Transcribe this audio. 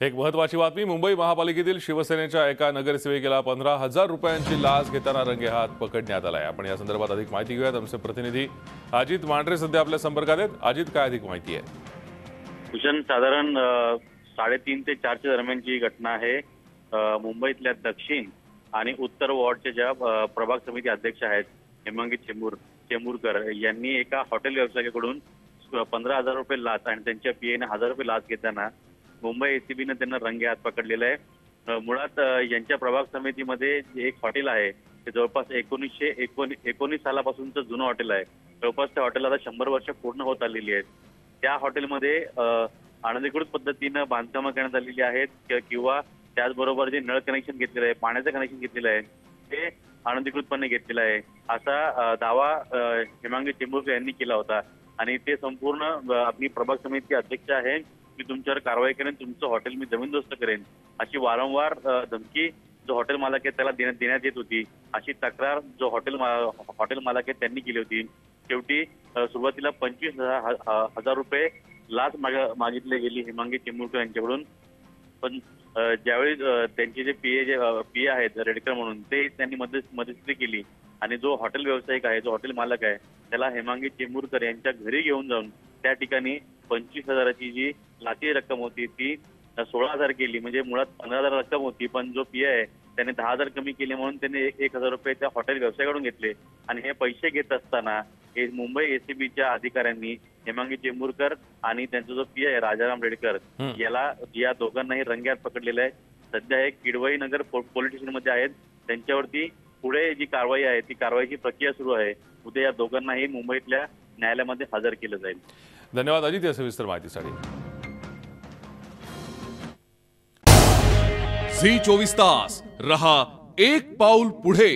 एक महत्त्वाची बातमी, मुंबई महापालिकेतील शिवसेनेच्या एका नगरसेविकेला 15,000 रुपयांची लाच घेताना रंगेहात पकडण्यात आलाय। आपण या संदर्भात अधिक माहिती घेऊयात। आमचे प्रतिनिधी अजित मांढरे सध्या आपल्या संपर्कात आहेत। अजित, काय अधिक माहिती आहे? भूषण, साधारण 3:30 ते 4 दरम्यानची ही घटना आहे। मुंबईतल्या दक्षिण आणि उत्तर वॉर्डच्या ज्या प्रभाग समिती अध्यक्ष आहेत हेमांगी चेंबूरकर यांनी एका हॉटेल व्यावसायिकाकडून 15,000 रुपये लाच आणि त्यांच्या पीएने 1,000 रुपये लाच घेताना मुंबई एसीबीने त्यांना रंगेहात पकडलेलं आहे। मुळात यांच्या प्रभाग समितीमध्ये एक हॉटेल आहे, ते जवळपास 1919 सालापासूनचं जुनं हॉटेल आहे। जवळपास त्या हॉटेलला आता 100 वर्ष पूर्ण होत आलेली आहेत। त्या हॉटेलमध्ये अनधिकृत पद्धतीनं बांधकामं करण्यात आलेली आहेत किंवा त्याचबरोबर जे नळ कनेक्शन घेतलेलं आहे, पाण्याचं कनेक्शन घेतलेलं आहे, ते अनधिकृतपणे घेतलेलं आहे असा दावा हेमांगी चेंबूरकर यांनी केला होता। आणि ते संपूर्ण आपली प्रभाग समिती अध्यक्ष आहे, मी तुमच्यावर कारवाई करेन, तुमचं हॉटेल मी जमीनदोस्त करेन अशी वारंवार धमकी जो हॉटेल मालक आहे त्याला देण्यात येत होती। अशी तक्रार जो हॉटेल मालक आहे त्यांनी केली होती। शेवटी सुरुवातीला 25,000 रुपये लाच मागितली गेली हेमांगी चेंबूरकर यांच्याकडून। पण ज्यावेळी त्यांचे जे पीए आहेत रेडकर म्हणून, ते त्यांनी मदत केली आणि जो हॉटेल व्यावसायिक आहे, जो हॉटेल मालक आहे, त्याला हेमांगी चेंबूरकर यांच्या घरी घेऊन जाऊन त्या ठिकाणी 25,000ची जी लाची रक्कम होती ती 16,000 केली। म्हणजे मुळात 15,000 रक्कम होती, पण जो पीए आहे त्याने 10,000 कमी केले म्हणून त्याने 1,000 रुपये त्या हॉटेल व्यावसायिकाकडून घेतले। आणि हे पैसे घेत असताना हे मुंबई एसीबीच्या अधिकाऱ्यांनी हेमांगी चेंबूरकर आणि त्यांचा जो पीए आहे राजाराम रेडकर या दोघांनाही रंगेहात पकडलेलं आहे। सध्या हे किडवई नगर पोलीस स्टेशनमध्ये आहेत। त्यांच्यावरती पुढे जी कारवाई आहे ती कारवाईची प्रक्रिया सुरू आहे। उद्या या दोघांनाही मुंबईतल्या न्यायालयामध्ये हजर केलं जाईल। धन्यवाद अजित या सविस्तर माहितीसाठी। झी 24 तास रहा एक पाऊल पुढे।